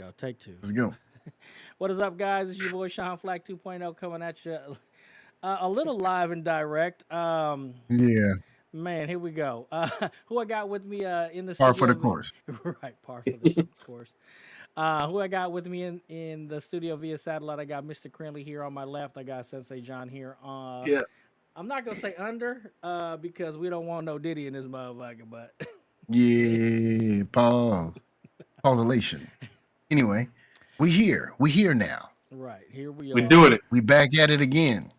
go. Take two. Let's go. What is up, guys? It's your boy Sean Flac 2.0 coming at you a little live and direct. Yeah, Man, here we go. Who I got with me in the par for the studio? course. Right, par for the course. Who I got with me in the studio via satellite? I got Mr. Krinlee here on my left. I got Sensei Jon here. Yeah. I'm not gonna say under because we don't want no Diddy in this motherfucker, but Yeah, pause. Pausation. Anyway, we here. We here now. right here we are. We're doing it. We back at it again.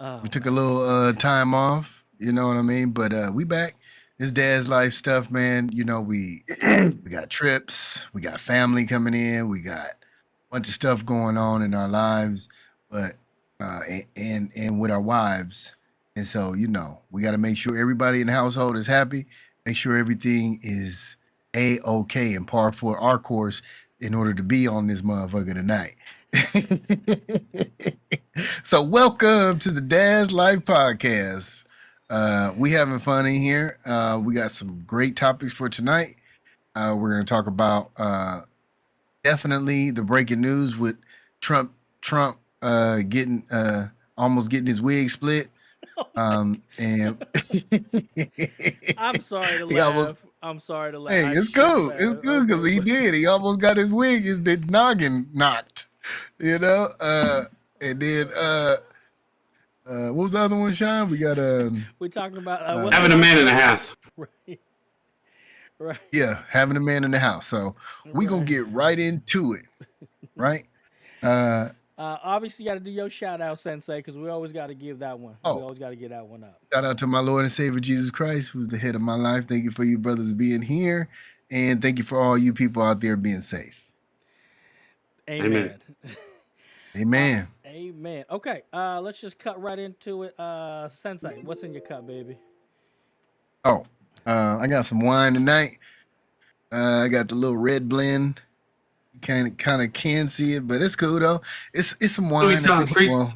Oh, We took a little time off. You know what I mean? But we back. This dad's life stuff, man. You know, we got trips. We got family coming in. We got a bunch of stuff going on in our lives, but and with our wives. And so, you know, we got to make sure everybody in the household is happy. Make sure everything is a-okay and par for our course in order to be on this motherfucker tonight. So welcome to the Dad's Life Podcast. We having fun in here. We got some great topics for tonight. We're going to talk about definitely the breaking news with Trump getting almost getting his wig split. And I'm sorry to He laugh. almost- I'm sorry to laugh. hey, I it's shouldn't cool. laugh. It's cool because Okay, he but- did. He almost got his wig, his noggin knocked. You know. And then what was the other one, Sean? We got We're talking about what's Having the a man in the last house. one? Right. yeah, having a man in the house. So we gonna Right. get right into it, right? Obviously, you got to do your shout out, Sensei, because we always got to give that one. We Oh. always got to get that one up. Shout out to my Lord and Savior Jesus Christ, who's the head of my life. Thank you for you brothers being here, and thank you for all you people out there being safe. Amen. Amen. Amen. Okay, let's just cut right into it. Sensei, what's in your cup, baby? Oh, I got some wine tonight. I got the little red blend. You kind of can see it, but it's cool though. It's some wine up in concrete. here. Well,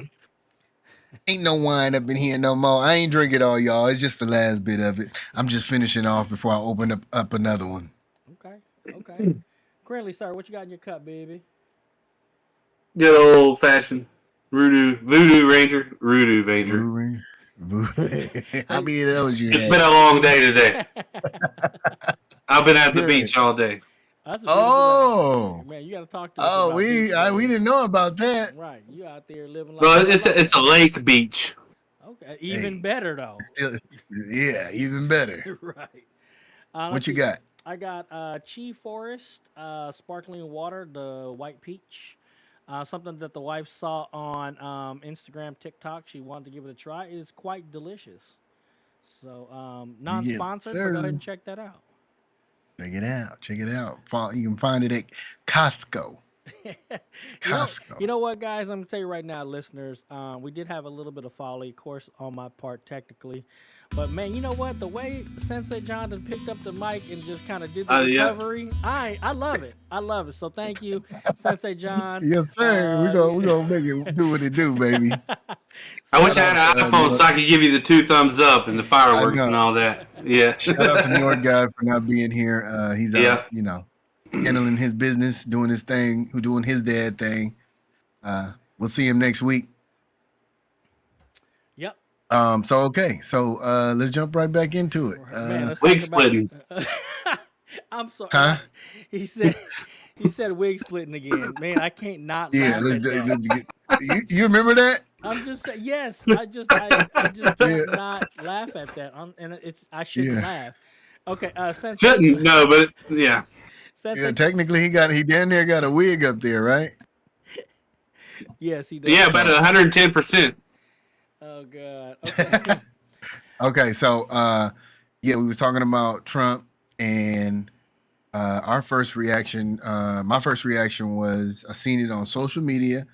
ain't no wine up in here no more. I ain't drink it all, y'all. It's just the last bit of it. I'm just finishing off before I open up another one. Okay. Okay. Krinlee, sir, what you got in your cup, baby? Good old fashioned Voodoo Ranger. How many of those you It's had? been a long day today. I've been at the beach all day. That's a beautiful Oh, day. Man, you got to talk to us. oh, about we beach days. didn't know about that. Right, you out there living like. Well, it's a lake beach. Okay, even Hey. better though. Still, yeah, even better. Right. What let's you see. got? I got Chi Forest, sparkling water, the white peach. Something that the wife saw on Instagram, TikTok. She wanted to give it a try. It is quite delicious. So, non-sponsored, but go sir. ahead and check that out. Check it out. Check it out. You can find it at Costco. Costco. You know what, guys? I'm gonna tell you right now, listeners. We did have a little bit of folly, of course, on my part technically, but man, you know what? The way Sensei Jon done picked up the mic and just kind of did the Yeah. recovery, I love it. I love it. So thank you, Sensei Jon. Yes, sir. we gonna make it do what it do, baby. I wish I Shout had out an to, iPhone so I could give you the 2 thumbs up and the fireworks know. and all that. Yeah. Shout out to NjordGod for not being here. He's Yeah. out, you know, handling his business, doing his thing, doing his dad thing. We'll see him next week. Yep. So let's jump right back into it. Man, let's Wig talk about- splitting. I'm sorry. Huh? He said wig splitting again. Man, I can't not Yeah, laugh at that. you remember that? I'm just saying, yes. I just can't not laugh at that. And I shouldn't Yeah. laugh. Okay, Sensei. Shouldn't, no, but yeah. Sensei, Yeah, technically he damn near got a wig up there, right? yes, he does. Yeah, about 110%. Oh God. Okay. Okay, so yeah, we was talking about Trump and our first reaction. My first reaction was I seen it on social media,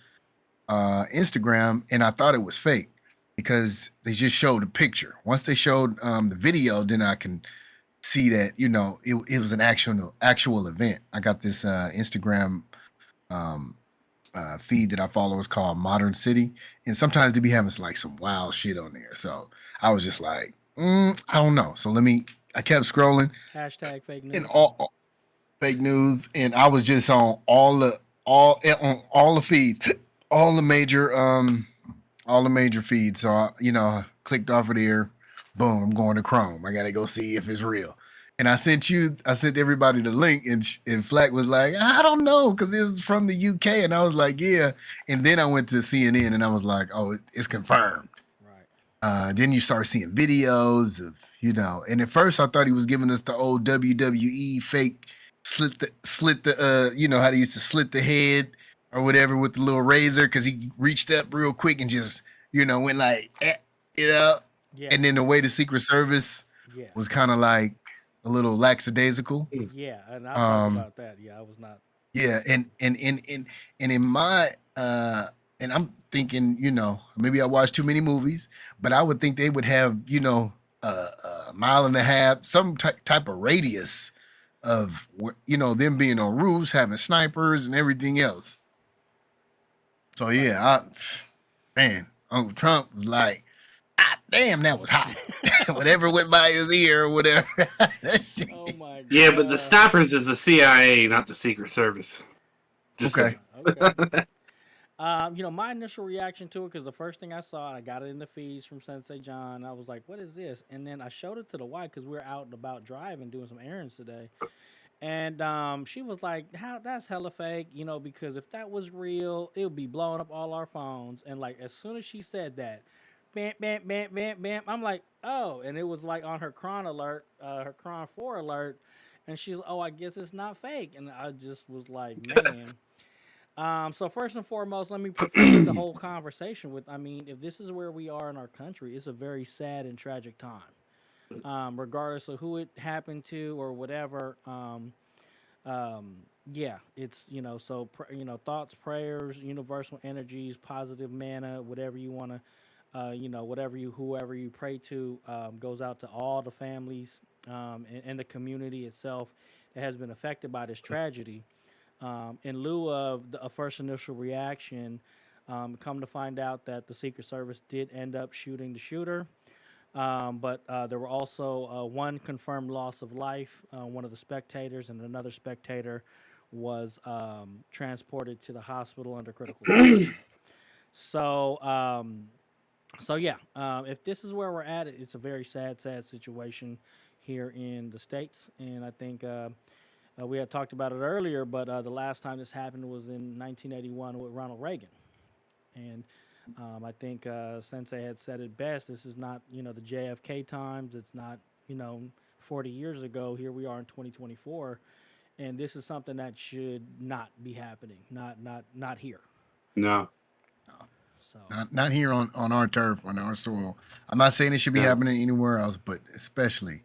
Instagram, and I thought it was fake because they just showed a picture. Once they showed the video, then I can see that it was an actual event. I got this Instagram feed that I follow is called Modern City, and sometimes they be having like some wild shit on there. So I was just like, I don't know. So I kept scrolling, Hashtag fake news. and all fake news, and I was just on all the feeds, all the major all the major feeds. So I clicked off of there. Boom, I'm going to Chrome. I gotta go see if it's real. And I sent everybody the link, and Flac was like, I don't know, because it was from the UK, and I was like, yeah. And then I went to CNN, and I was like, oh, it's confirmed. Right. Then you start seeing videos of, and at first I thought he was giving us the old WWE fake slit the how they used to slit the head or whatever with the little razor, because he reached up real quick and just went like you know Yeah. and then the way the Secret Service Yeah. was kind of like a little lackadaisical. Yeah. And I've talked um about that. Yeah, I was not. yeah, and in my and I'm thinking, maybe I watched too many movies, but I would think they would have, a mile and a half, some type of radius of them being on roofs, having snipers and everything else. So yeah, man, Uncle Trump was like, ah, damn, that was hot. Whatever went by his ear or whatever. Oh my god. Yeah, but the snipers is the CIA, not the Secret Service. Just Okay. Okay. My initial reaction to it, because the first thing I saw, I got it in the feeds from Sensei Jon. I was like, "What is this?" And then I showed it to the wife because we were out and about driving, doing some errands today. And she was like, "How that's hella fake," because if that was real, it would be blowing up all our phones. And like as soon as she said that, bam, bam, bam, bam, bam, I'm like, "Oh!" And it was like on her Cron alert, her Cron 4 alert, and she's, "Oh, I guess it's not fake." And I just was like, "Man." So first and foremost, let me preface the whole conversation with, I mean, if this is where we are in our country, it's a very sad and tragic time. Regardless of who it happened to or whatever. Yeah, it's so thoughts, prayers, universal energies, positive mana, whatever you want to, whoever you pray to, goes out to all the families, and the community itself that has been affected by this tragedy. In lieu of a first initial reaction, come to find out that the Secret Service did end up shooting the shooter. But there were also one confirmed loss of life, one of the spectators, and another spectator was transported to the hospital under critical condition. So, yeah, if this is where we're at, it's a very sad, sad situation here in the States. And I think we had talked about it earlier, but the last time this happened was in 1981 with Ronald Reagan. And I think Sensei had said it best. This is not, the JFK times. It's not, 40 years ago. Here we are in 2024, and this is something that should not be happening. Not here. no. So Not here on our turf, on our soil. I'm not saying it should be No. happening anywhere else, but especially,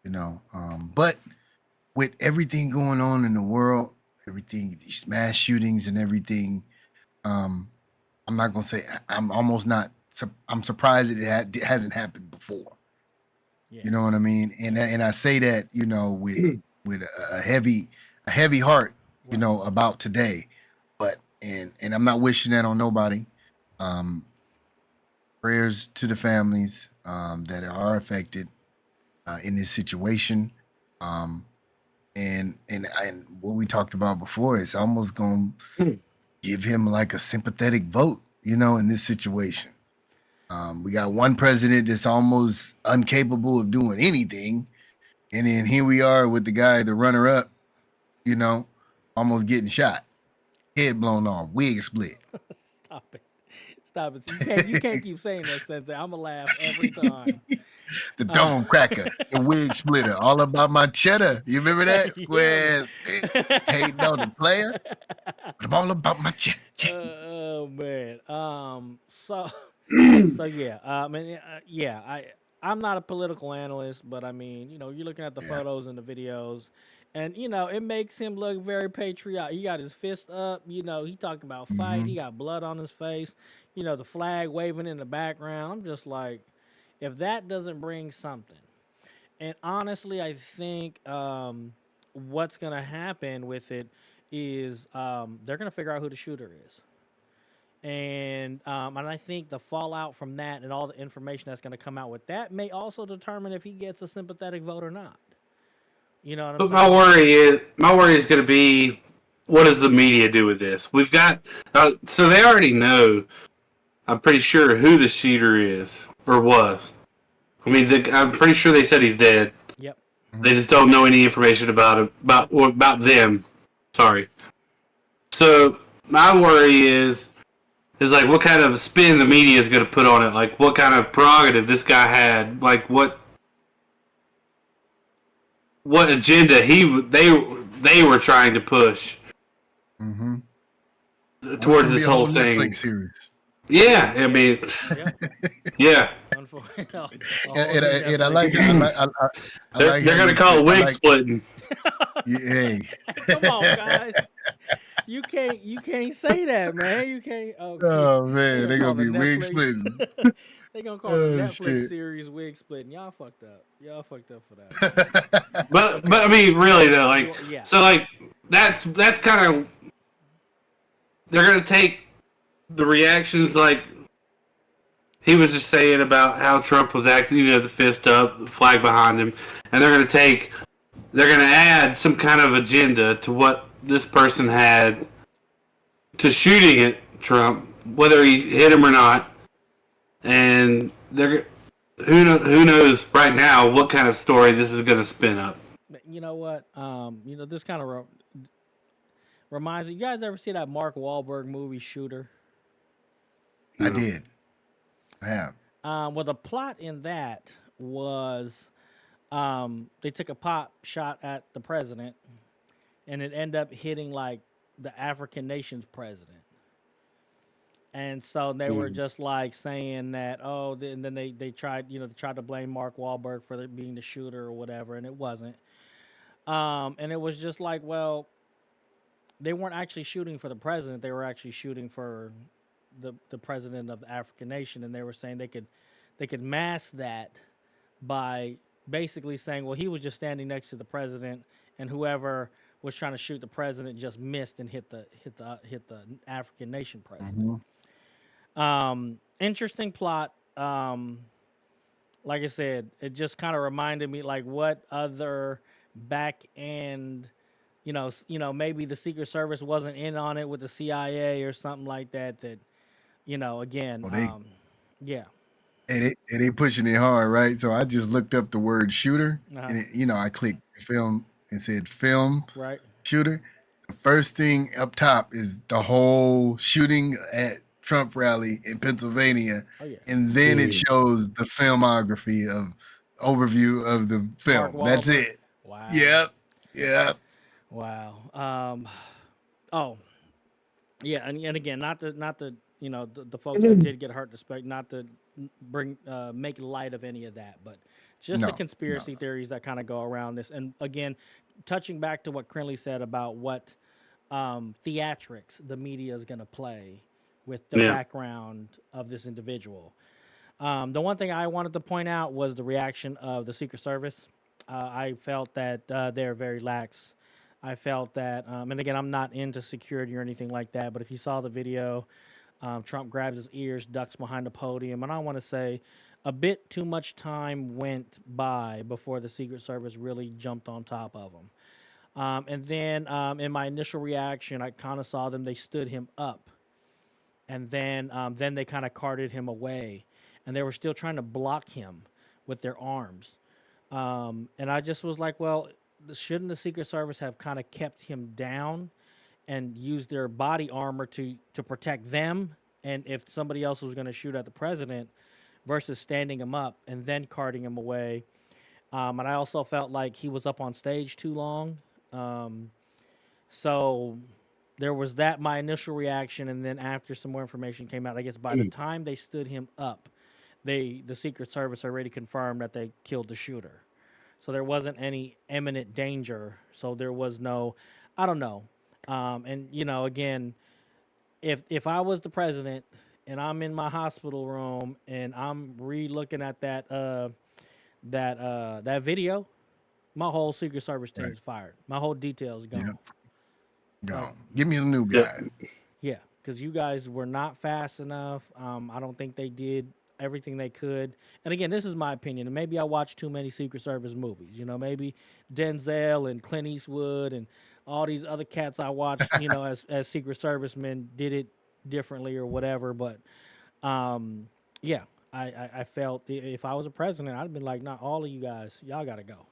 but with everything going on in the world, everything, these mass shootings and everything, um, I'm not gonna say I'm almost not. I'm surprised it hasn't happened before. yeah, You know what I mean? And I say that with a heavy heart, right, about today. But and I'm not wishing that on nobody. Um, Prayers to the families that are affected in this situation. Um, and what we talked about before is almost going to give him like a sympathetic vote, in this situation. We got one president that's almost incapable of doing anything, and then here we are with the guy, the runner up, you know, almost getting shot, head blown off, wig split. stop it, stop it. You can't keep saying that, Sensei. I'm gonna laugh every time. The Uh, dome cracker, the wig splitter, all about my cheddar. You remember that? yeah, Square hating on the player, but I'm all about my cheddar. oh man. So yeah. And yeah. I'm not a political analyst, but I mean, you're looking at the Yeah. photos and the videos, and it makes him look very patriotic. He got his fist up. He talking about fight. He Hmm. got blood on his face. The flag waving in the background. I'm just like, if that doesn't bring something, and honestly, I think what's gonna happen with it is they're gonna figure out who the shooter is, and I think the fallout from that and all the information that's going to come out with that may also determine if he gets a sympathetic vote or not. You know what I'm But saying? my worry is going to be, what does the media do with this? We've got so they already know. I'm pretty sure who the shooter is or was. I mean, I'm pretty sure they said he's dead. Yep. They just don't know any information about him, about them. Sorry. So my worry is like what kind of spin the media is going to put on it. Like what kind of prerogative this guy had. Like what agenda they were trying to push Mm-hmm. towards this whole thing. Netflix series. Yeah, I mean, Yep. yeah. Unfortunately, And I like I They're gonna call it wig splitting. Yeah, hey. Come on, guys. You can't say that, man. You can't. Okay. Oh man, they're call gonna be the wig Netflix- splitting. They gonna call the Oh, Netflix shit. series wig splitting. Y'all fucked up. Y'all fucked up for that. But I mean, really though, like, Yeah. so like that's kind of they're gonna take the reactions like he was just saying about how Trump was acting, you know, the fist up, the flag behind him, and they're gonna add some kind of agenda to what this person had to shooting at Trump, whether he hit him or not, and who knows right now what kind of story this is gonna spin up. You know what? This kind of reminds me. You guys ever see that Mark Wahlberg movie Shooter? I did. I have. Well, the plot in that was they took a pop shot at the president, and it ended up hitting like the African nation's president. And so they were just like saying that, and then they tried, they tried to blame Mark Wahlberg for being the shooter or whatever, and it wasn't. And it was just like, well, they weren't actually shooting for the president; they were actually shooting for the president of the African nation, and they were saying they could mask that by basically saying, well, he was just standing next to the president, and whoever was trying to shoot the president just missed and hit the African nation president. Interesting plot. Like I said, it just kind of reminded me like what other back end, maybe the Secret Service wasn't in on it with the CIA or something like that. That, again, yeah. And they pushing it hard, right? So I just looked up the word shooter, Uh-huh. and I clicked film and said film Right. shooter. The first thing up top is the whole shooting at Trump rally in Pennsylvania, Oh yeah. and then it shows the filmography of overview of the film. Mark That's Wahlberg. it. Wow. Yep. Wow. Oh, yeah, and again, not the the folks that did get hurt, not to make light of any of that, but just the No. conspiracy theories that kind of go around this. And again, touching back to what Krinlee said about what theatrics the media is going to play with the background of this individual. The one thing I wanted to point out was the reaction of the Secret Service. I felt that they're very lax. I felt that, and again, I'm not into security or anything like that, but if you saw the video, Trump grabs his ears, ducks behind the podium, and I want to say a bit too much time went by before the Secret Service really jumped on top of him. And then in my initial reaction, I kind of saw them, they stood him up, and then they kind of carted him away, and they were still trying to block him with their arms. And I just was like, well, shouldn't the Secret Service have kind of kept him down and used their body armor to protect them? And if somebody else was going to shoot at the president, versus standing him up and then carting him away. And I also felt like he was up on stage too long. So there was that, my initial reaction, and then after some more information came out, I guess by the time they stood him up, the Secret Service already confirmed that they killed the shooter. So there wasn't any imminent danger. So there was no, I don't know. And again, if I was the president and I'm in my hospital room and I'm re-looking at that video, my whole Secret Service team's fired. My whole detail's gone. Yep. Go. Give me the new guys. Yeah, because you guys were not fast enough. I don't think they did everything they could. And again, this is my opinion. And maybe I watched too many Secret Service movies. Maybe Denzel and Clint Eastwood and all these other cats I watched, as Secret Servicemen did it differently or whatever. But yeah, I felt if I was a president, I'd have been like, not all of you guys, y'all gotta go.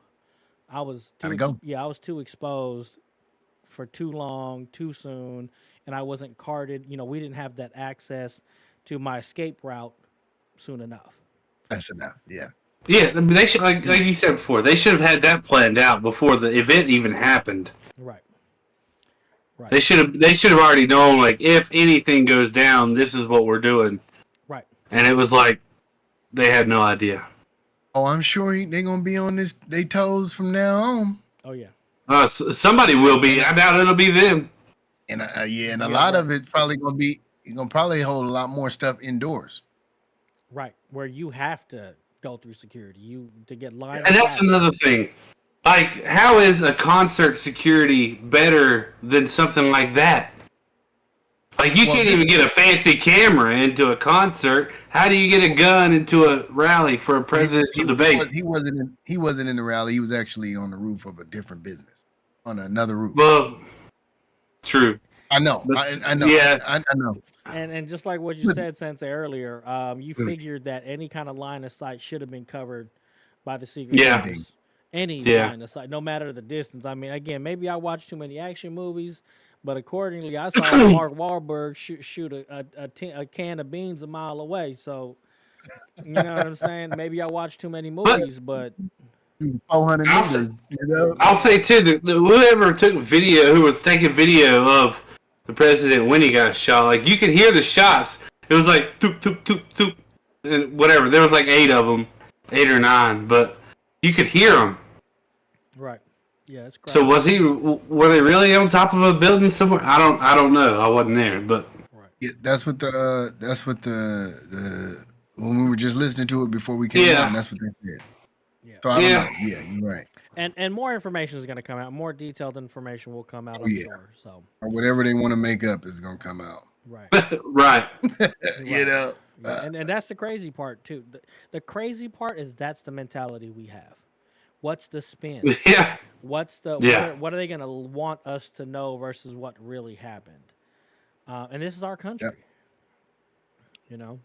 I was too Gotta go. I was too exposed for too long, too soon, and I wasn't carded. We didn't have that access to my escape route soon enough. That's enough. Yeah. Yeah, I mean, they should, like you said before, they should have had that planned out before the event even happened. Right. Right. They should have already known, like, if anything goes down, this is what we're doing. Right. And it was like they had no idea. Oh, I'm sure they're gonna be on they toes from now on. Oh yeah. Somebody will be. I doubt it'll be them. And a lot of it's probably gonna be. You're gonna probably hold a lot more stuff indoors. Right, where you have to go through security, to get lined. And that's another thing. Like, how is a concert security better than something like that? Like, you can't even get a fancy camera into a concert. How do you get a gun into a rally for a presidential debate? He wasn't in the rally. He was actually on the roof of a different business, on another roof. Well, true. I know. I know. Yeah. I know. And just like what you said, Sensei, earlier, you figured that any kind of line of sight should have been covered by the Secret Service. Any line of sight, no matter the distance. I mean, again, maybe I watched too many action movies, but accordingly, I saw Mark Wahlberg shoot a can of beans a mile away. So, you know what I'm saying? Maybe I watched too many movies, but 400 meters. I'll say too that whoever took video, who was taking video of the president when he got shot, like, you could hear the shots. It was like toop toop toop toop, and whatever. There was like 8 of them, 8 or 9, but you could hear them. Right. Yeah, it's crazy. So were they really on top of a building somewhere? I don't know. I wasn't there, but yeah, that's what the when we were just listening to it before we came on, that's what they said. Yeah. So I don't know. Yeah, you're right. And more information is going to come out. More detailed information will come out. I'm sure. So or whatever they want to make up is going to come out. Right. right. You know. Yeah, and that's the crazy part too. The crazy part is that's the mentality we have. What's the spin? Yeah. What's the what are they going to want us to know versus what really happened? And this is our country. Yep.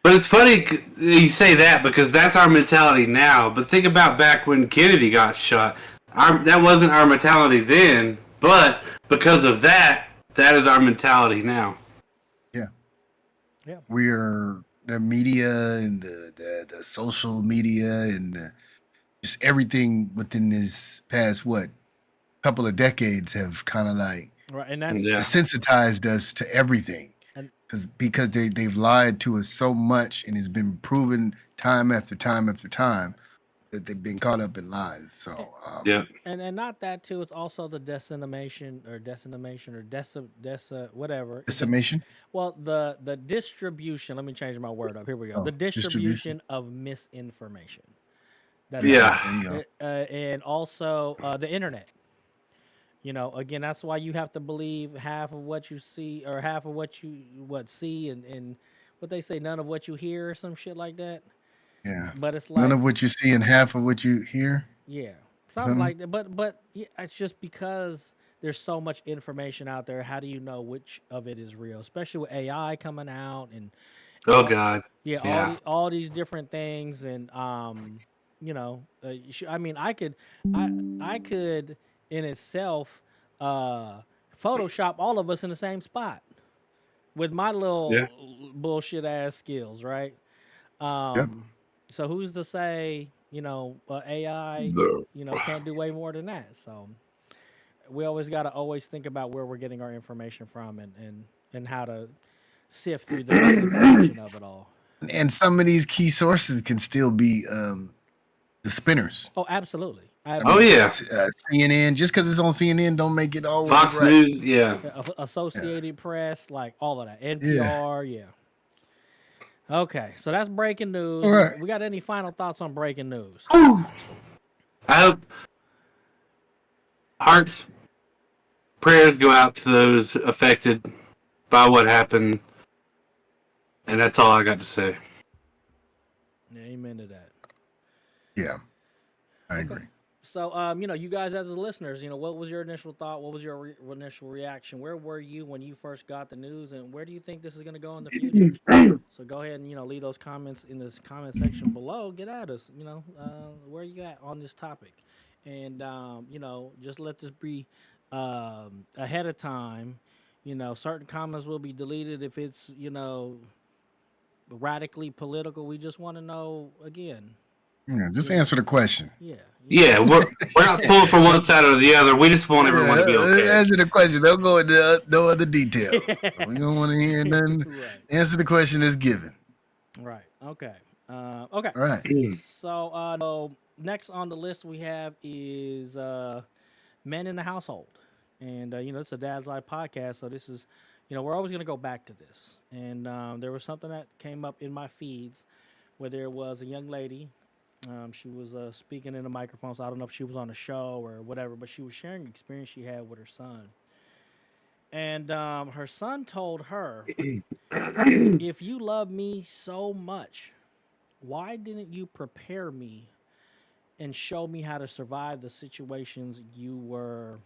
But it's funny you say that because that's our mentality now. But think about back when Kennedy got shot. That wasn't our mentality then, but because of that is our mentality now. Yeah. Yeah. We are the media and the social media and just everything within this past couple of decades have kind of like right, and that's desensitized us to everything. Because they've lied to us so much, and it's been proven time after time after time that they've been caught up in lies. So and not that too. It's also the decimation or whatever. Decimation. Well, the distribution. Let me change my word up. Here we go. The distribution of misinformation. That's and also the internet. Again, that's why you have to believe half of what you see or half of what you see and what they say, none of what you hear or some shit like that. Yeah. But it's like none of what you see and half of what you hear. Yeah. Something like that. But yeah, it's just because there's so much information out there. How do you know which of it is real? Especially with AI coming out and God. Yeah. All these different things and I mean, I could in itself Photoshop all of us in the same spot with my little bullshit ass skills, right? So who's to say, AI, can't do way more than that. So we always got to think about where we're getting our information from and how to sift through the misinformation of it all. And some of these key sources can still be the spinners. Oh, absolutely. Oh yeah, CNN. Just because it's on CNN, don't make it always Fox right. News. Yeah, Associated Press, like all of that. NPR. Yeah. Okay, so that's breaking news. Right. We got any final thoughts on breaking news? I hope hearts, prayers go out to those affected by what happened, and that's all I got to say. Yeah, amen to that. Yeah, I Okay. agree. So, you guys as the listeners, what was your initial thought? What was your initial reaction? Where were you when you first got the news, and where do you think this is going to go in the future? So go ahead and leave those comments in this comment section below. Get at us. Where you at on this topic, and just let this be ahead of time. Certain comments will be deleted if it's radically political. We just want to know again. Yeah, just Yeah, answer the question. yeah. Yeah, we're not pulling for one side or the other. We just want everyone to be okay. Answer the question. Don't go into no other details. We don't want to hear nothing. Right. Answer the question as given. Right. Okay. Okay. All right. So next on the list we have is men in the household, and it's a Dad's Life podcast, so this is, we're always going to go back to this. And there was something that came up in my feeds where there was a young lady. She was speaking in a microphone, so I don't know if she was on a show or whatever, but she was sharing an experience she had with her son. And her son told her, if you love me so much, why didn't you prepare me and show me how to survive the situations you were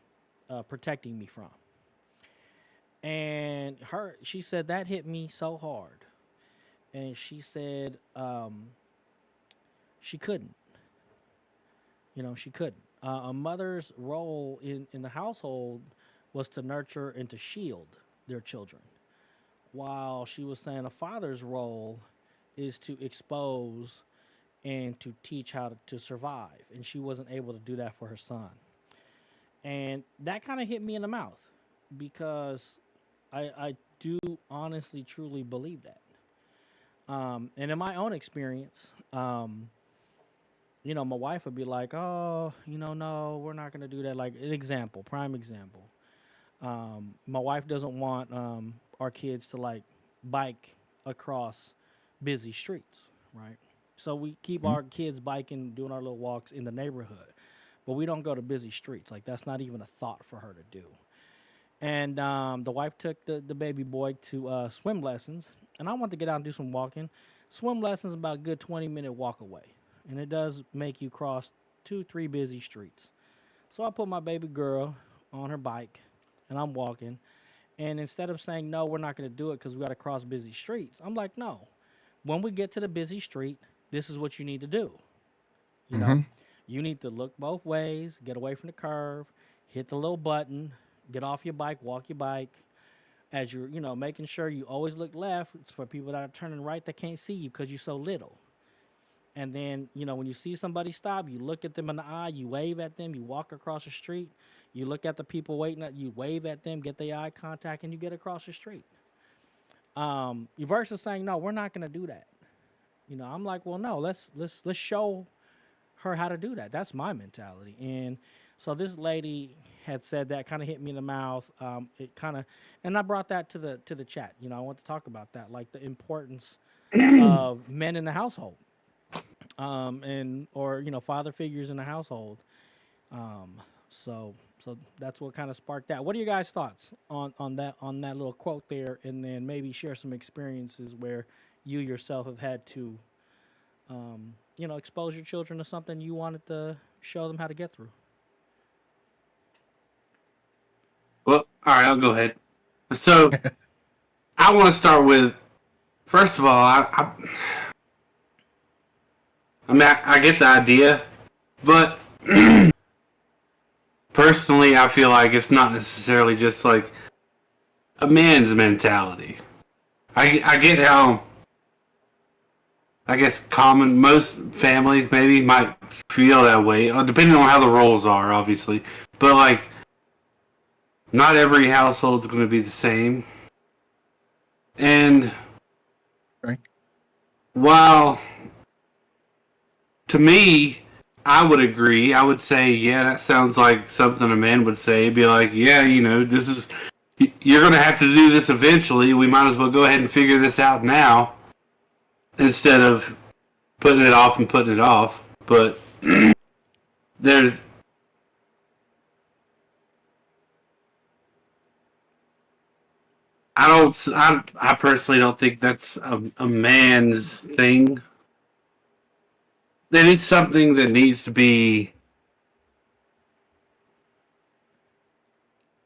protecting me from? And she said that hit me so hard. And she said she couldn't. She couldn't. A mother's role in the household was to nurture and to shield their children, while she was saying a father's role is to expose and to teach how to survive. And she wasn't able to do that for her son. And that kind of hit me in the mouth because I do honestly, truly believe that. And in my own experience, my wife would be like, oh, no, we're not going to do that. Like an example, prime example. My wife doesn't want our kids to like bike across busy streets, right? So we keep our kids biking, doing our little walks in the neighborhood, but we don't go to busy streets. Like that's not even a thought for her to do. And the wife took the baby boy to swim lessons, and I want to get out and do some walking. Swim lessons about a good 20-minute walk away, and it does make you cross 2-3 busy streets. So I put my baby girl on her bike, and I'm walking. And instead of saying, no, we're not going to do it because we got to cross busy streets, I'm like, no. When we get to the busy street, this is what you need to do. You need to look both ways, get away from the curve, hit the little button, get off your bike, walk your bike. As you're, making sure you always look left. It's for people that are turning right that can't see you because you're so little. And then, when you see somebody stop, you look at them in the eye, you wave at them, you walk across the street, you look at the people waiting at you, wave at them, get their eye contact, and you get across the street. Versus saying, no, we're not going to do that. I'm like, well, no, let's show her how to do that. That's my mentality. And so this lady had said that, kind of hit me in the mouth. It kind of, and I brought that to the chat. I want to talk about that, like the importance of men in the household, or father figures in the household. So that's what kind of sparked that. What are your guys' thoughts on that little quote there, and then maybe share some experiences where you yourself have had to, expose your children to something you wanted to show them how to get through. Well, all right, I'll go ahead. So, I want to start with, first of all, I get the idea, but personally, I feel like it's not necessarily just like a man's mentality. I get how, I guess, most families maybe might feel that way, depending on how the roles are, obviously. But, like, not every household's going to be the same. And Right. while, to me, I would agree. I would say, yeah, that sounds like something a man would say. It'd be like, yeah, this is, you're going to have to do this eventually. We might as well go ahead and figure this out now instead of putting it off and putting it off. But there's, I personally don't think that's a man's thing. that is something that needs to be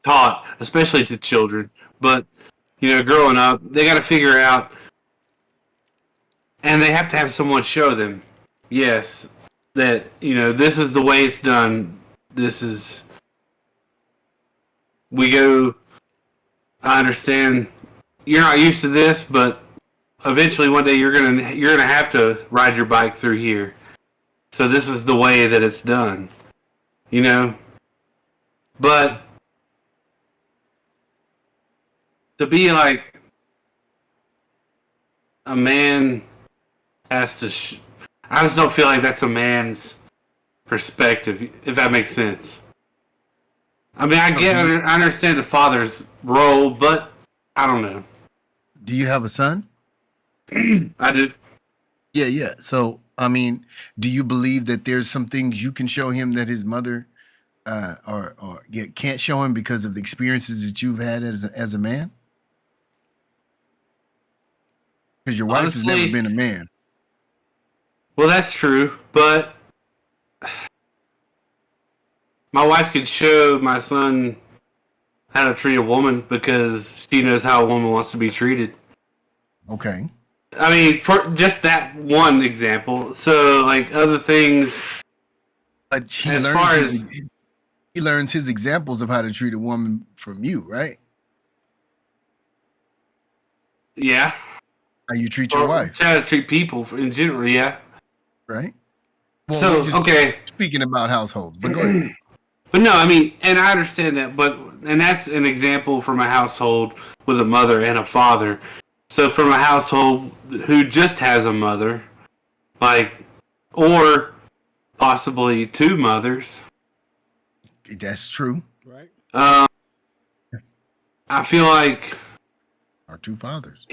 taught, especially to children. But growing up, they got to figure out, and they have to have someone show them. Yes, that this is the way it's done. This is we go. I understand you're not used to this, but eventually one day you're gonna have to ride your bike through here. So this is the way that it's done. But to be like a man has to. I just don't feel like that's a man's perspective, if that makes sense. I mean, I understand the father's role, but I don't know. Do you have a son? I do. Yeah. So, I mean, do you believe that there's some things you can show him that his mother can't show him because of the experiences that you've had as a man? Because your wife has never been a man. Well, that's true, but my wife could show my son how to treat a woman because she knows how a woman wants to be treated. Okay. I mean, for just that one example. So, like, other things. But he learns his examples of how to treat a woman from you, right? Yeah. How you treat your wife. How to treat people in general, yeah. Right? Well, so, okay. Speaking about households, but go ahead. But no, I mean, and I understand that, and that's an example from a household with a mother and a father. So from a household who just has a mother, or possibly two mothers. That's true. Right. I feel like... Our two fathers.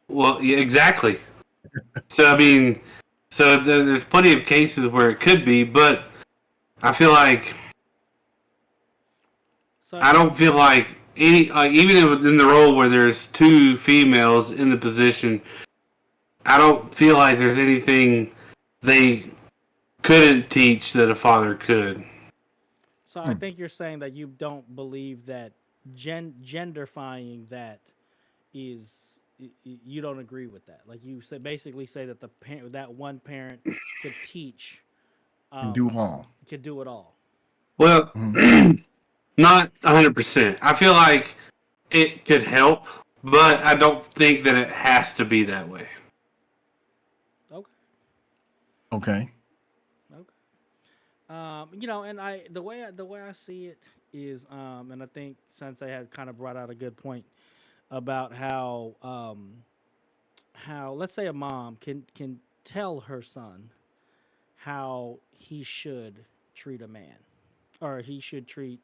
Well, yeah, exactly. So, I mean, there's plenty of cases where it could be, but I feel like... I don't feel like even in the role where there's two females in the position, I don't feel like there's anything they couldn't teach that a father could. So I think you're saying that you don't believe that genderfying that is you don't agree with that. Like you basically say that that one parent could teach, do all, could do it all. Well. Not 100%. I feel like it could help, but I don't think that it has to be that way. Okay. And the way I see it is, and I think Sensei had kind of brought out a good point about how let's say a mom can tell her son how he should treat a man, or he should treat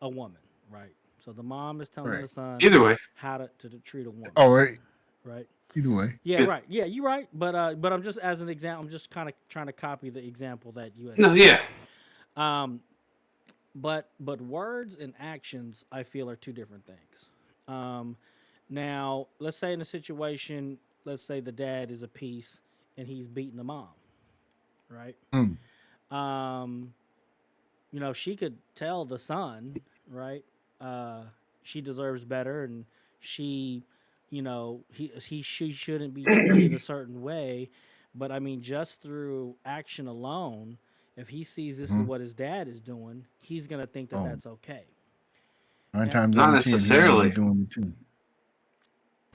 a woman, right? So the mom is telling the son either way how to treat a woman. Oh, right. Right. Either way. Yeah, right. Yeah, you're right. But I'm just as an example. I'm just kind of trying to copy the example that you had. No, yeah. But words and actions, I feel, are two different things. Now, let's say in a situation, let's say the dad is a piece and he's beating the mom, right? She could tell the son, right? She deserves better, and she shouldn't be treated a certain way. But I mean, just through action alone, if he sees this is what his dad is doing, he's gonna think that that's okay. 9 times not out of 10, necessarily doing it too.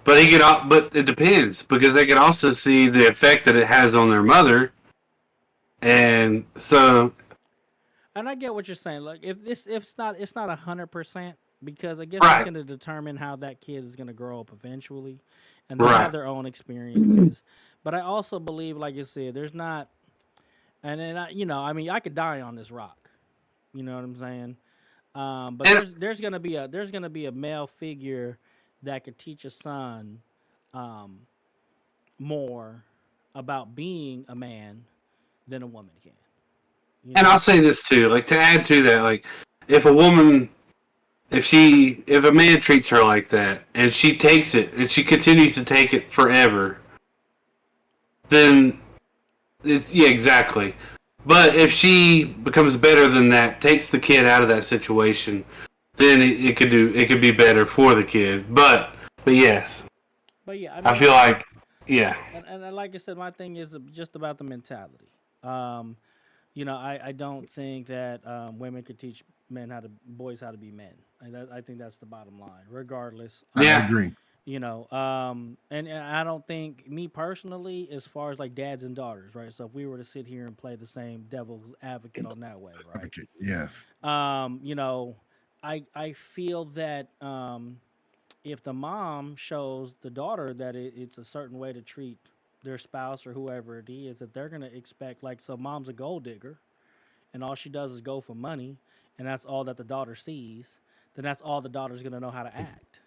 But but it depends, because they could also see the effect that it has on their mother, and so. And I get what you're saying. Like, it's not 100%, because I guess right. it's going to determine how that kid is going to grow up eventually, and they have their own experiences. But I also believe, like you said, there's not, and then I could die on this rock. You know what I'm saying? But there's going to be a male figure that could teach a son more about being a man than a woman can. And I'll say this too, like, to add to that, like, if a man treats her like that, and she takes it, and she continues to take it forever, then Yeah, exactly. But if she becomes better than that, takes the kid out of that situation, then it could be better for the kid. But yes, But yeah, I I mean, feel like yeah, and like I said, my thing is just about the mentality. Um, I don't think that women could teach boys how to be men. I think that's the bottom line, regardless. I yeah, agree. And I don't think me personally, as far as like dads and daughters, right? So if we were to sit here and play the same devil's advocate on that way, right? Advocate. Yes. Um, you know, I feel that if the mom shows the daughter that it's a certain way to treat their spouse or whoever it is, that they're gonna expect, like, so mom's a gold digger and all she does is go for money, and that's all that the daughter sees, then that's all the daughter's gonna know how to act.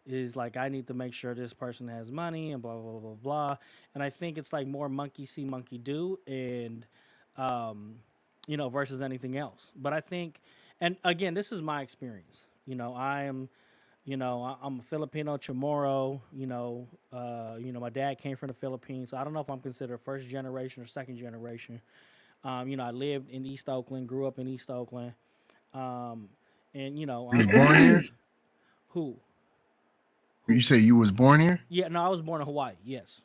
Is like, I need to make sure this person has money and blah blah blah blah blah. And I think it's like more monkey see monkey do, and um, versus anything else. But I think, and again, this is my experience. I'm a Filipino Chamorro. My dad came from the Philippines, so I don't know if I'm considered first generation or second generation. I lived in East Oakland, grew up in East Oakland, um, and You was born here? who You who? say you was born here? Yeah, no, I was born in Hawaii. Yes,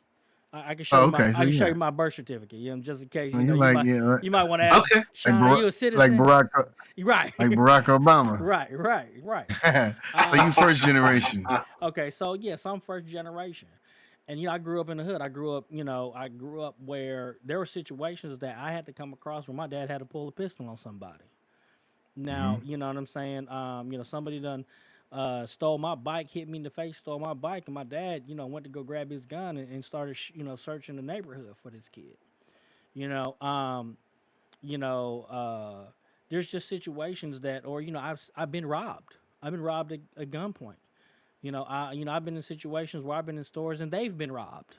I can show Oh, you my okay. So I can show yeah. you my birth certificate. Just in case So you like yeah, right. you might want to ask, okay. like Sean, are you a Like citizen? Barack Right, like Barack Obama. right. So you first generation. Okay, so yes, I'm first generation, and I grew up in the hood. I grew up where there were situations that I had to come across where my dad had to pull a pistol on somebody. Now, Hmm. you know what I'm saying. Somebody done stole my bike, hit me in the face, stole my bike, and my dad, went to go grab his gun and started, searching the neighborhood for this kid. You know, um, you know, there's just situations that, or I've been robbed. I've been robbed at gunpoint. I've been in situations where I've been in stores and they've been robbed.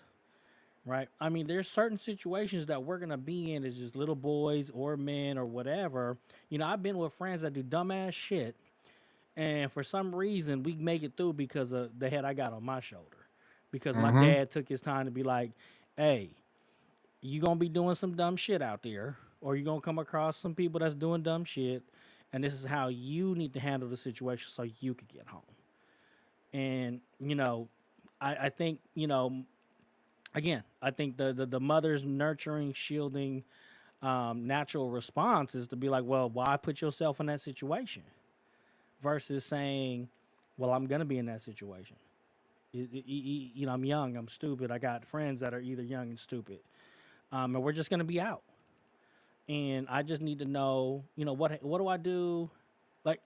Right. I mean, there's certain situations that we're gonna be in as just little boys or men or whatever. I've been with friends that do dumbass shit, and for some reason we make it through because of the head I got on my shoulder. Because my Hmm. dad took his time to be like, "Hey, you gonna be doing some dumb shit out there, or you gonna come across some people that's doing dumb shit, and this is how you need to handle the situation so you could get home." And I think again, I think the mother's nurturing, shielding, natural response is to be like, well, why put yourself in that situation? Versus saying, well, I'm gonna be in that situation. I'm young, I'm stupid. I got friends that are either young and stupid, and we're just gonna be out. And I just need to know, what do I do? Like,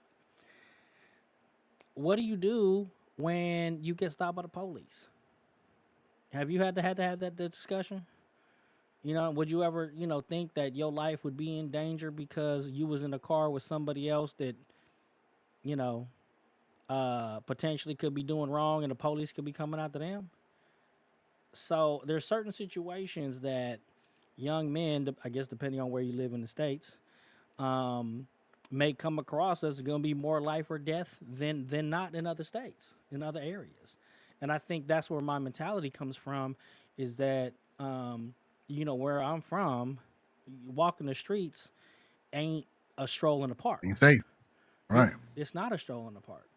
what do you do when you get stopped by the police? Have you had to have that discussion? Would you ever, think that your life would be in danger because you was in a car with somebody else that, you know, potentially could be doing wrong and the police could be coming after them? So there's certain situations that young men, I guess depending on where you live in the states, um, may come across as going to be more life or death than not in other states, in other areas. And I think that's where my mentality comes from, is that where I'm from, walking the streets ain't a stroll in the park. Being safe. Right. It's not a stroll in the park.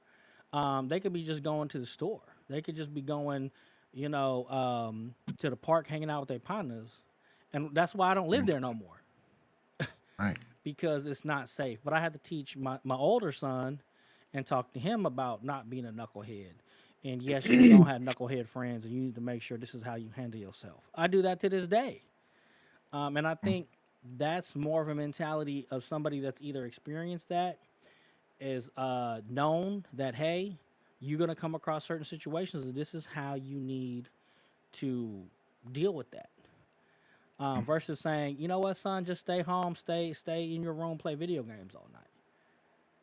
They could be just going to the store. They could just be going, to the park, hanging out with their partners, and that's why I don't live Mhm. there no more, Right. because it's not safe. But I had to teach my older son and talk to him about not being a knucklehead. And yes, you're gonna have knucklehead friends, and you need to make sure this is how you handle yourself. I do that to this day, and I think that's more of a mentality of somebody that's either experienced that, is known that, hey, you're gonna come across certain situations, and this is how you need to deal with that. Versus saying, you know what, son, just stay home, stay in your room, play video games all night.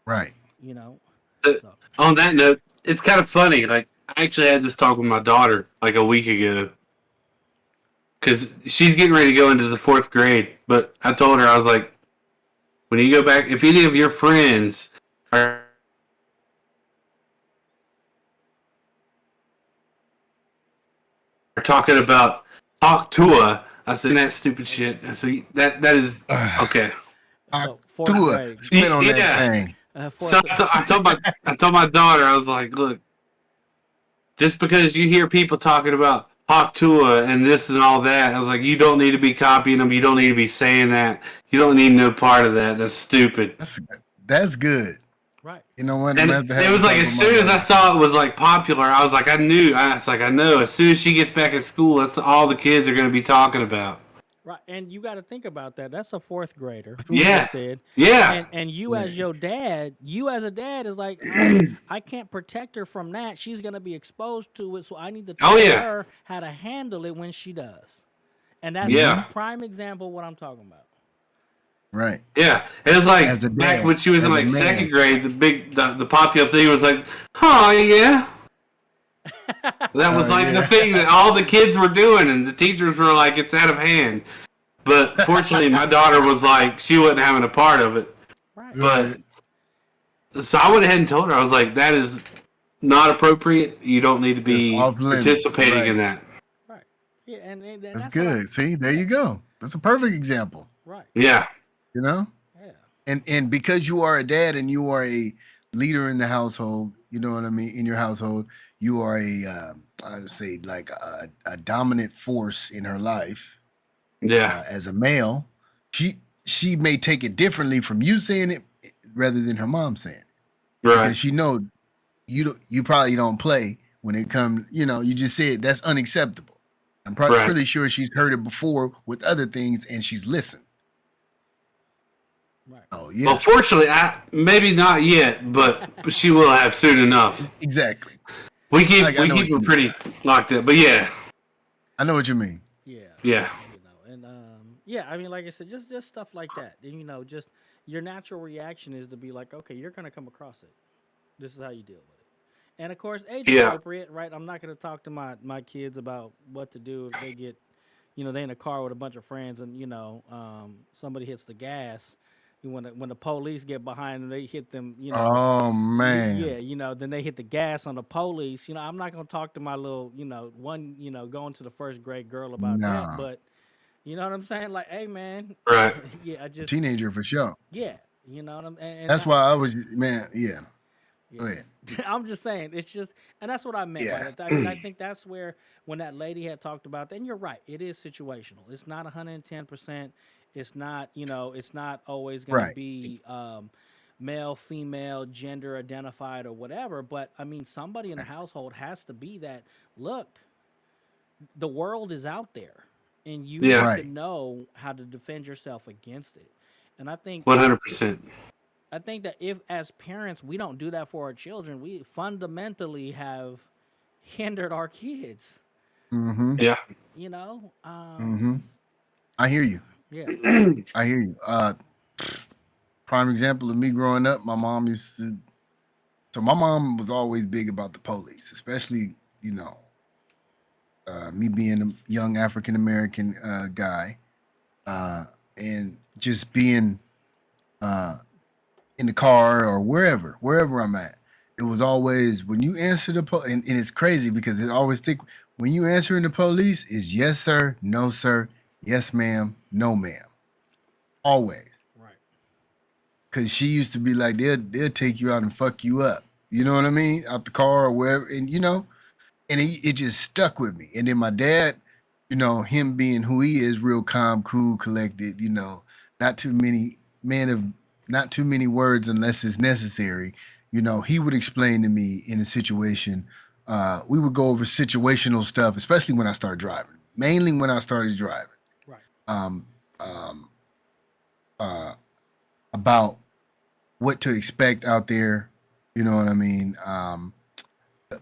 Right. You know, But so on that note, it's kind of funny. Like I actually had this talk with my daughter like a week ago because she's getting ready to go into the fourth grade. But I told her I was like, when you go back, if any of your friends are talking about talk to her I said that stupid shit. I said that is okay. So fourth Do a grade. spin on that Yeah. thing. So Fourth. I told my daughter, I was like, look, just because you hear people talking about Hawk Tua and this and all that, I was like, you don't need to be copying them. You don't need to be saying that. You don't need no part of that. That's stupid. That's good. Right. You know what? I'm And gonna have to it have a was like talk as with my soon as I daughter. saw it was like popular, I was like, I knew. I was like, I know. As soon as she gets back at school, that's all the kids are going to be talking about. Right. And you got to think about that. That's a fourth grader. You Yeah, just said. yeah, And you as your dad, you as a dad is like, I can't protect her from that. She's gonna be exposed to it, so I need to oh tell yeah, her how to handle it when she does. And that's Mm-hmm. yeah. prime example of what I'm talking about. Right. Yeah, it was As a like back dad, when she was in as a like man. second grade. The popular thing was like, "Oh yeah," that was like the Yeah. thing that all the kids were doing, and the teachers were like, "It's out of hand." But fortunately, my daughter was like, she wasn't having a part of it. Right. But Right. so I went ahead and told her, I was like, "That is not appropriate. You don't need to It's be off limits. participating in Right. that." Right. Yeah, and That's that's what I. good. See, there you go. That's a perfect example. Right. Yeah, You know? Yeah. And because you are a dad and you are a leader in the household, you know what I mean, in your household, you are I would say like a dominant force in her life yeah, as a male. She may take it differently from you saying it rather than her mom saying it right, because she know you probably don't play when it comes, you just said that's unacceptable. I'm right. pretty sure she's heard it before with other things and she's listened. Right. Oh Well, yeah, fortunately, maybe not yet, but she will have soon enough. exactly. I We know keep what you her mean. pretty locked up, but yeah, I know what you mean. Yeah. yeah, And yeah, I mean, like I said, just stuff like that. And, just your natural reaction is to be like, okay, you're gonna come across it. This is how you deal with it. And of course, age yeah, appropriate, right? I'm not gonna talk to my kids about what to do if they get, they in a car with a bunch of friends and somebody hits the gas. When the police get behind them, they hit them. Oh Yeah, man. then they hit the gas on the police. I'm not gonna talk to my little, one, going to the first grade girl about that. No. But you know what I'm saying? Like, hey, man, right. yeah, I just, Teenager for sure. yeah, you know what I'm, and That's that, why I was man, yeah. Go yeah. ahead. I'm just saying, it's just, and that's what I meant by Yeah. that. I think that's where when that lady had talked about that, and you're right, it is situational. It's not 110%. It's not, it's not always going to Right. be male, female, gender identified or whatever. But I mean, somebody in the household has to be that. Look, the world is out there, and you Yeah, need to Right. know how to defend yourself against it. And 100%. I think that if, as parents, we don't do that for our children, we fundamentally have hindered our kids. Mm-hmm. Yeah, You know, Mm-hmm. I hear you. yeah, I hear you. Prime example of me growing up, my mom used to so my mom was always big about the police, especially, me being a young African American guy, and just being uh in the car or wherever I'm at. It was always when you answer the and it's crazy because it always think when you answering the police is yes sir, no sir, yes ma'am, no ma'am, always. right, Cause she used to be like they'll take you out and fuck you up. You know what I mean? Out the car or wherever, and and it just stuck with me. And then my dad, him being who he is, real calm, cool, collected. Not too many man of not too many words unless it's necessary. He would explain to me in a situation. We would go over situational stuff, especially when I started driving. Mainly when I started driving. right, Um, um, uh, about what to expect out there. You know what I mean?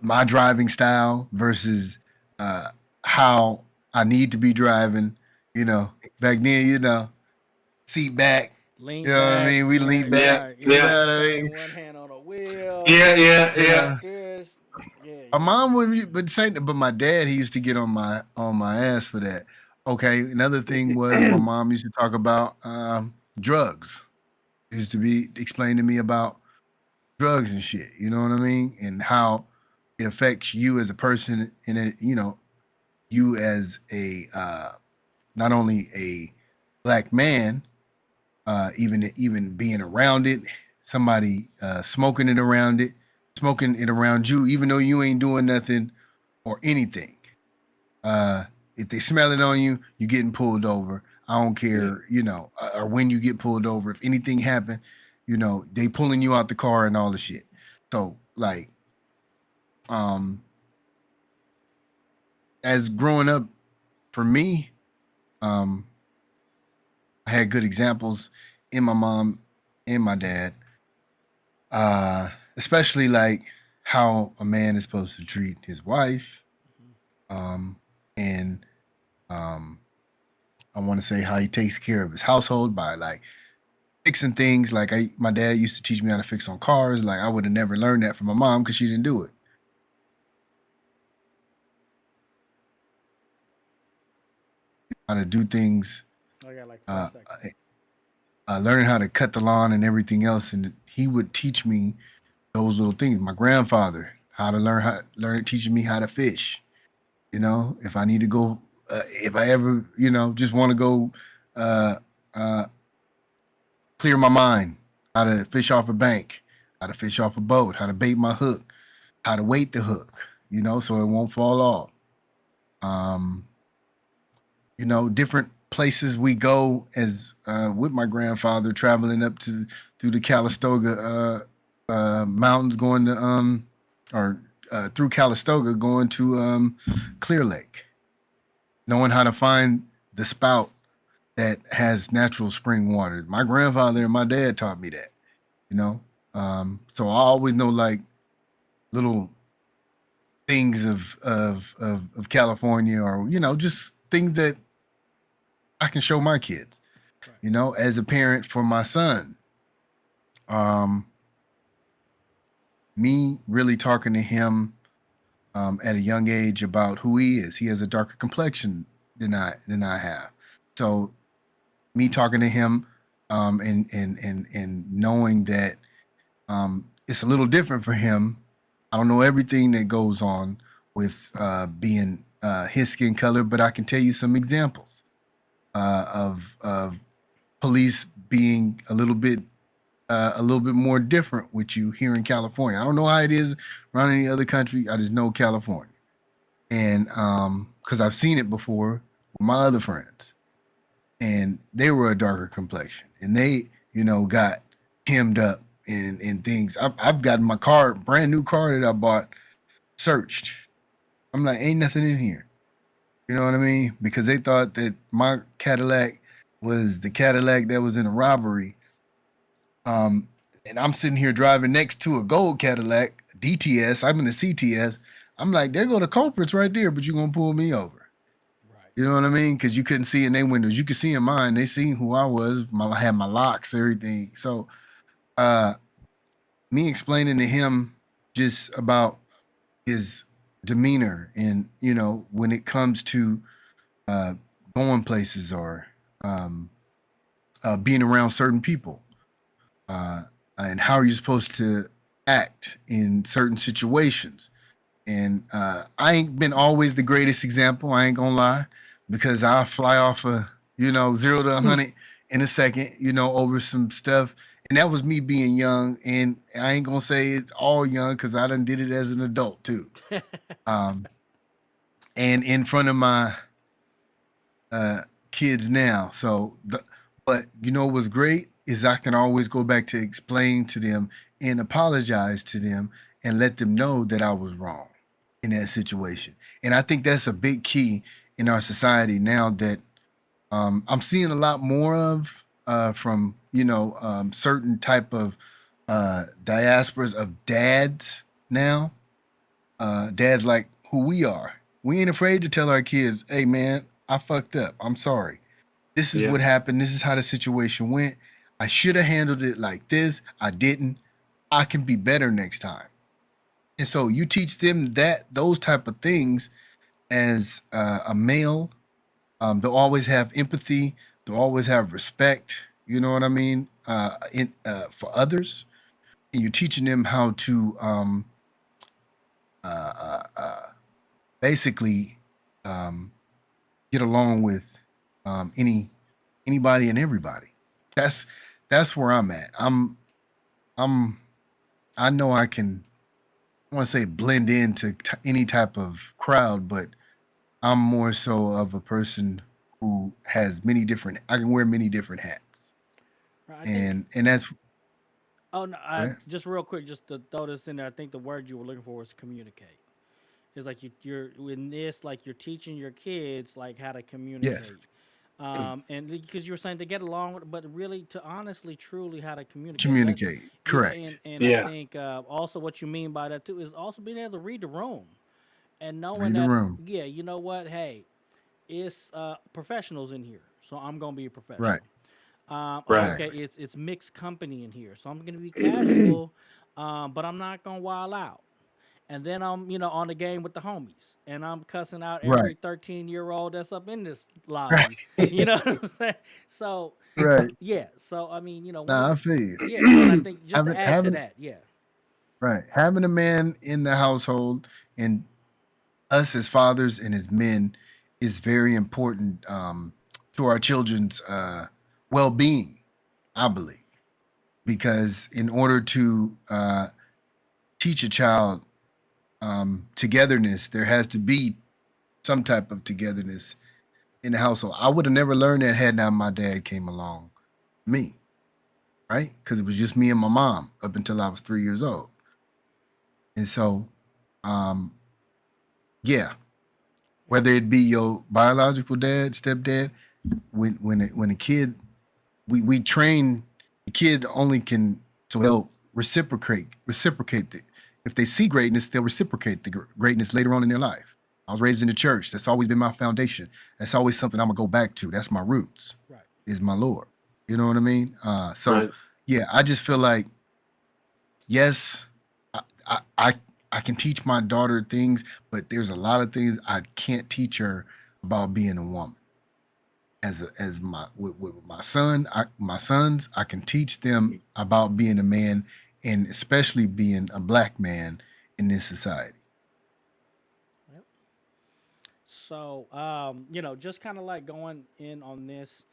My driving style versus uh, how I need to be driving. Back then, seat back. You lean know what I back, mean? We lean right, yeah, back. right. You yeah, Yeah, know what I saying mean? one hand on the wheel, yeah, yeah, yeah. Yeah. like this. Yeah, My mom wouldn't, but my dad, he used to get on my ass for that. Okay. Another thing was my mom used to talk about drugs. It used to be explained to me about drugs and shit. You know what I mean? And how it affects you as a person and you as a not only a black man, even being around it, somebody smoking it around you, even though you ain't doing nothing or anything. If they smell it on you, you getting pulled over. I don't care, or when you get pulled over. If anything happened, they pulling you out the car and all the shit. So like, as growing up for me, um, I had good examples in my mom and my dad, especially like how a man is supposed to treat his wife, and I want to say how he takes care of his household by like fixing things. Like my dad used to teach me how to fix on cars. Like I would have never learned that from my mom because she didn't do it. How to do things, I got like uh, 5 seconds. learning how to cut the lawn and everything else, and he would teach me those little things. My grandfather, how to teaching me how to fish. If I need to go, if I ever, just want to go, uh, uh, clear my mind, how to fish off a bank, how to fish off a boat, how to bait my hook, how to weight the hook, so it won't fall off. Um, different places we go as with my grandfather traveling up to through the Calistoga mountains, going to or through Calistoga going to Clear Lake, knowing how to find the spout that has natural spring water. My grandfather and my dad taught me that, you know. So I always know like little things of California, or just things that I can show my kids. Right. As a parent for my son, um, me really talking to him at a young age about who he is. He has a darker complexion than I have. So me talking to him, and knowing that it's a little different for him. I don't know everything that goes on with being his skin color, but I can tell you some examples of police being a little bit more different with you here in California. I don't know how it is around any other country. I just know California, and because I've seen it before with my other friends, and they were a darker complexion, and they got hemmed up and things. I've gotten my car, brand new car that I bought, searched. I'm like, ain't nothing in here. You know what I mean? Because they thought that my Cadillac was the Cadillac that was in a robbery. Um, and I'm sitting here driving next to a gold Cadillac DTS. I'm in the CTS. I'm like, there go the culprits right there, but you're gonna pull me over. Right. You know what I mean? Because you couldn't see in their windows. You could see in mine. They seen who I was. I had my locks, everything. So, uh, me explaining to him just about his demeanor, and when it comes to uh, going places, or um, being around certain people, uh, and how you're supposed to act in certain situations. And I ain't been always the greatest example. I ain't gonna lie, because I fly off a 0 to 100 in a second, over some stuff. And that was me being young, and I ain't gonna say it's all young because I done did it as an adult too. Um, and in front of my uh, kids now. But what's great is I can always go back to explain to them and apologize to them and let them know that I was wrong in that situation. And I think that's a big key in our society now that I'm seeing a lot more of from certain type of diasporas of dads now. Dads like who we are. We ain't afraid to tell our kids, "Hey, man, I fucked up. I'm sorry. This is Yeah. what happened. This is how the situation went. I should have handled it like this. I didn't. I can be better next time." And so you teach them those type of things as a male. They'll always have empathy. They'll always have respect. You know what I mean? For others, and you're teaching them how to uh, uh, uh, basically um, get along with anybody and everybody. That's that's where I'm at. I'm I know I can. I want to say blend into any type of crowd, but I'm more so of a person who has many different. I can wear many different hats, Right. I think. and that's Oh no! right. Just real quick, just to throw this in there. I think the word you were looking for was communicate. It's like you're in this, like you're teaching your kids like how to Yes, communicate, and because you were saying to get along, but really to honestly, truly how to communicate. That, communicate. yeah, Correct. and I Yeah. think also what you mean by that too is also being able to read the room and knowing Read the that room. yeah, you know what, hey, it's professionals in here, so I'm gonna be a Right. professional. Right. Okay, Exactly. it's mixed company in here, so I'm gonna be casual, but I'm not gonna wild out. And then I'm, on the game with the homies, and I'm cussing out every Right. 13-year-old that's up in this Right. lobby. You know what I'm saying? So, Right. yeah. So I mean, when Nah, we, I feel you. yeah, and I think just to add to Having that, yeah, right having a man in the household and us as fathers and as men is very important to our children's well-being. I believe because in order to teach a child togetherness, there has to be some type of togetherness in the household. I would have never learned that had not my dad came along. Me, right? Because it was just me and my mom up until I was 3 years old. And so, um, yeah, yep, whether it be your biological dad, stepdad, when a kid we train the kid only can so they'll reciprocate if they see greatness they'll reciprocate the greatness later on in their life. I was raised in the church. That's always been my foundation. That's always something I'm gonna go back to. That's my roots. right, Is my Lord. You know what I mean? So Right. yeah, I just feel like yes, I, I I I can teach my daughter things, but there's a lot of things I can't teach her about being a woman. As my with my my sons, I can teach them about being a man and especially being a black man in this society. yep. So, just kind of like going in on this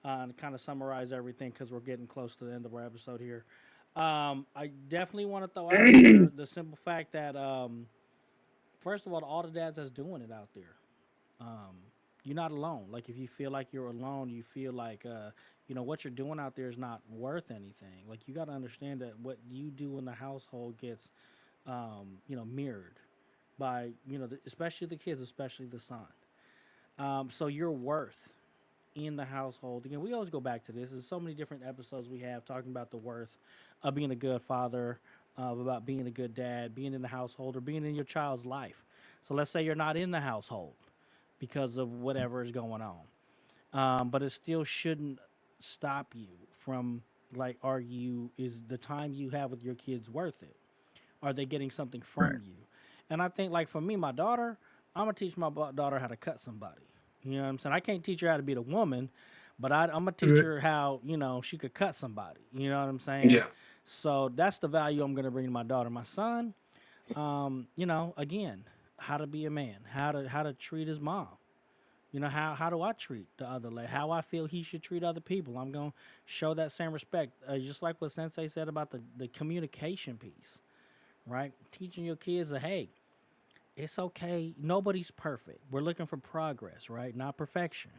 and kind of summarize everything because we're getting close to the end of our episode here. I definitely want to throw out there the simple fact that, first of all the dads that's doing it out there, um, you're not alone. Like if you feel like you're alone, you feel like what you're doing out there is not worth anything. Like you got to understand that what you do in the household gets mirrored by especially the kids, especially the son. So your worth in the household. Again, we always go back to this. There's so many different episodes we have talking about the worth of being a good father, about being a good dad, being in the household, or being in your child's life. So let's say you're not in the household because of whatever is going on. But it still shouldn't stop you from like, is the time you have with your kids worth it? Are they getting something from Right. you? And I think like for me, my daughter, I'm gonna teach my daughter how to cut somebody. You know what I'm saying? I can't teach her how to be the woman, but I'm gonna teach Right. her how she could cut somebody. You know what I'm saying? Yeah. So that's the value I'm gonna bring to my daughter. My son, again, how to be a man, how to treat his mom. How do I treat the other lady? How I feel he should treat other people. I'm gonna show that same respect, just like what Sensei said about the communication piece, right? Teaching your kids that hey, it's okay. Nobody's perfect. We're looking for progress, right? Not perfection.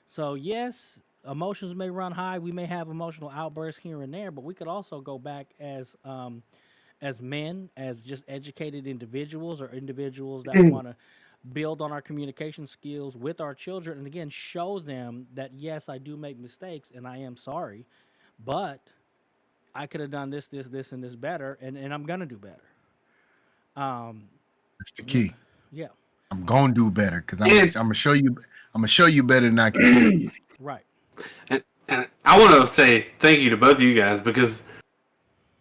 So yes, emotions may run high. We may have emotional outbursts here and there, but we could also go back as men, as just educated individuals or individuals that want to build on our communication skills with our children, and again show them that yes, I do make mistakes and I am sorry, but I could have done this, and this better, and I'm gonna do better. Um, That's the yeah, key. yeah, I'm gonna do better because And, I'm gonna show you. I'm gonna show you better than I can tell you. right. and I want to say thank you to both of you guys because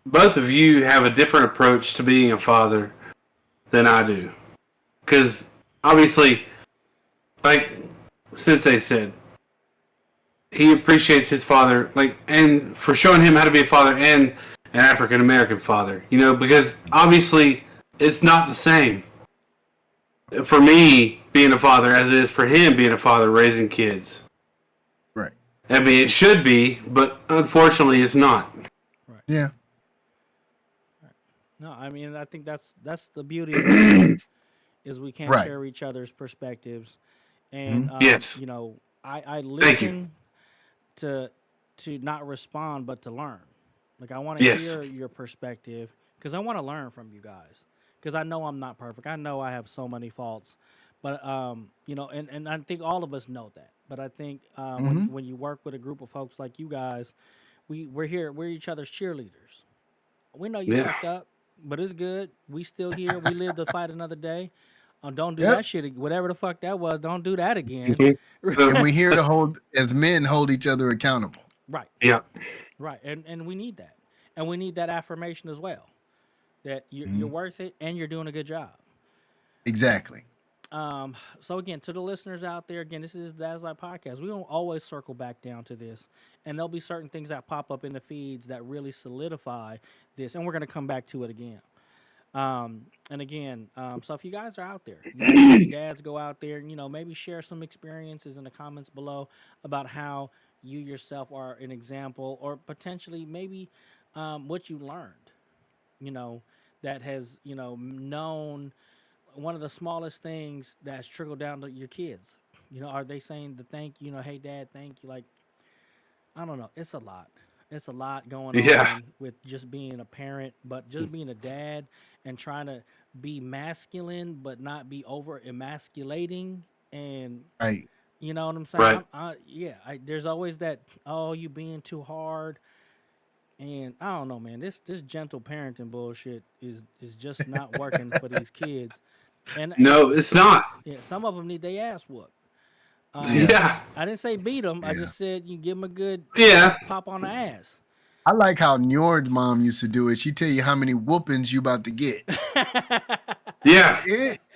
both of you have a different approach to being a father than I do. Because obviously, like Sensei said, he appreciates his father, like, and for showing him how to be a father and an African American father. Because obviously it's not the same for me being a father as it is for him being a father raising kids. I mean, it should be, but unfortunately, it's not. Right. Yeah. No, I mean, I think that's the beauty of it is we can Right. share each other's perspectives, and Mhm. Yes. I Thank you. listen to not respond but to learn. Like I want to Yes. hear your perspective because I want to learn from you guys because I know I'm not perfect. I know I have so many faults, but and I think all of us know that. But I think Mhm. when you work with a group of folks like you guys, we're here. We're each other's cheerleaders. We know you Yeah. fucked up, but it's good. We still here. We live to fight another day. Don't do that Yep. shit. Whatever the fuck that was, don't do that again. Mhm. And we here to hold as men hold each other accountable. Right, Yeah. right, and we need that, and we need that affirmation as well. That you're Mhm. worth it and you're doing a good job. Exactly. So again, to the listeners out there, again, this is Dad's Life Podcast. We don't always circle back down to this, and there'll be certain things that pop up in the feeds that really solidify this, and we're gonna come back to it again. And again, so if you guys are out there, any dads, go out there and maybe share some experiences in the comments below about how you yourself are an example, or potentially maybe what you learned, you know, that has known one of the smallest things that's trickled down to your kids. Are they saying the thank you? Hey, Dad, thank you. Like, I don't know. It's a lot. It's a lot going Yeah. on with just being a parent, but just being a dad and trying to be masculine, but not be over emasculating. And Right. you know what I'm saying? Right. Yeah. There's always that. Oh, you being too hard. And I don't know, man. This gentle parenting bullshit is just not working for these kids. And No, it's not. yeah, some of them need their ass whooped. Yeah. Yeah. I didn't say beat them. I Yeah. just said you give them a good Yeah. pop on the ass. I like how Njord's mom used to do it. She tell you how many whoopings you about to get. Yeah.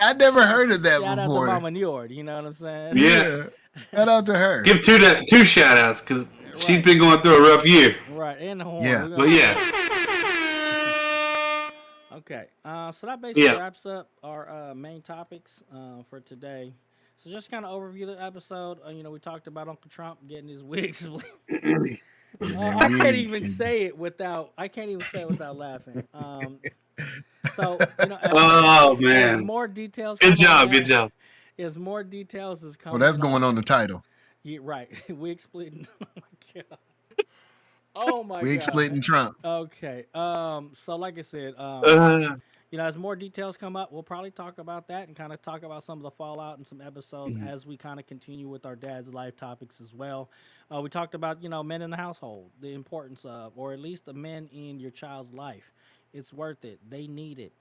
I never heard of that Shout out to before. Mama Njord, you know what I'm saying? Yeah. Yeah. Shout out to her. Give two shout outs because she's Right. been going through a rough year. Right, and the horn. Yeah. But yeah. Okay, so that basically Yeah. wraps up our main topics for today. So just kind of overview the episode. We talked about Uncle Trump getting his wig split. That I can't wig even is- say it without. I can't even say it without laughing. So Oh as man. more details. Good come on job. Good out, job. As more details is Well, coming. that's going on the title. Yeah, right. Wig splitting. Oh my god. Oh my Wig god. splitting Trump. Okay. So like I said, Uh, as more details come up, we'll probably talk about that and kind of talk about some of the fallout and some episodes as we kind of continue with our dad's life topics as well. We talked about men in the household, the importance of, or at least the men in your child's life. It's worth it. They need it.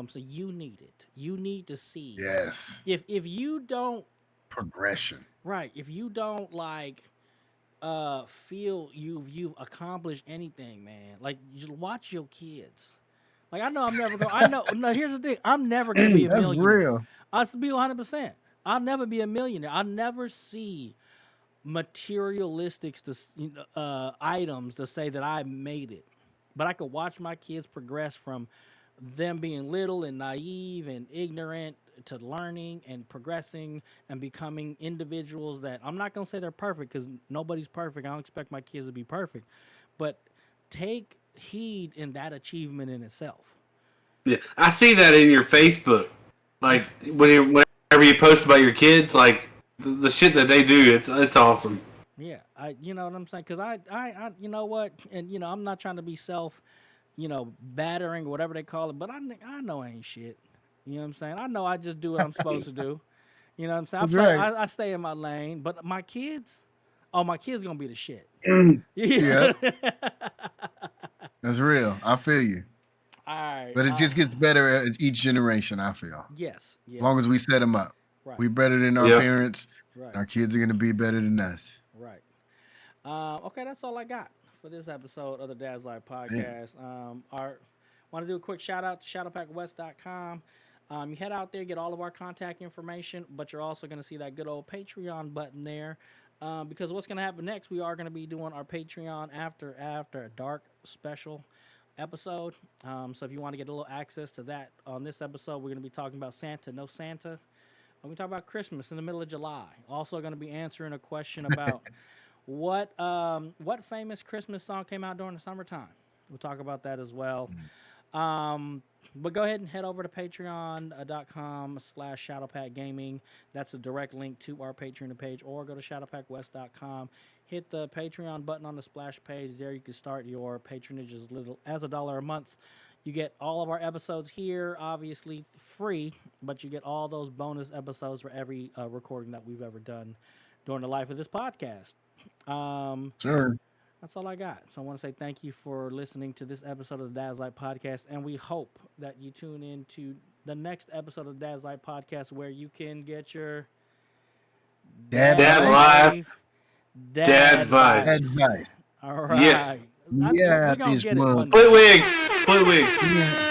So you need it. You need to see. Yes. If you don't, Progression. right, if you don't like feel you've accomplished anything, man, like just watch your kids. Like I know I'm never going. I know. No, here's the thing. I'm never going to be a That's millionaire. real. I'll be 100%. I'll never be a millionaire. I'll never see materialistic items to say that I made it. But I could watch my kids progress from them being little and naive and ignorant to learning and progressing and becoming individuals that I'm not going to say they're perfect because nobody's perfect. I don't expect my kids to be perfect. But take heed in that achievement in itself. yeah. I see that in your Facebook. Like whenever you post about your kids, like the shit that they do, it's awesome. Yeah, you know what I'm saying? Because I, you know what, and I'm not trying to be self, battering or whatever they call it, but I know I ain't shit. You know what I'm saying? I know I just do what I'm supposed to do. You know what I'm saying? That's right. I stay in my lane, but my kids, my kids gonna be the shit. Yeah. That's real. I feel you. All right. But it just gets better as each generation, I feel. Yes. As long as we set them up. Right. We better than our Yeah. parents. Right. Our kids are going to be better than us. Right. Okay, that's all I got for this episode of the Dad's Life Podcast. Want to do a quick shout out to shadowpackwest.com. You head out there, get all of our contact information, but you're also going to see that good old Patreon button there. Because what's going to happen next, we are going to be doing our Patreon after a dark special episode. So if you want to get a little access to that on this episode, we're going to be talking about Santa, no Santa. We're going to talk about Christmas in the middle of July. Also going to be answering a question about what famous Christmas song came out during the summertime? We'll talk about that as well. But go ahead and head over to patreon.com/ShadowPackGaming. That's a direct link to our Patreon page, or go to shadowpackwest.com. Hit the Patreon button on the splash page. There you can start your patronage as little as $1 a month. You get all of our episodes here, obviously free, but you get all those bonus episodes for every recording that we've ever done during the life of this podcast. Sure. That's all I got. So I want to say thank you for listening to this episode of the Dad's Life Podcast, and we hope that you tune in to the next episode of the Dad's Life Podcast, where you can get your Dad life. Dad Advice. advice. All right. Yeah. We're Yeah, going to this get it mug. one Split day. wigs. Split wigs. Yeah.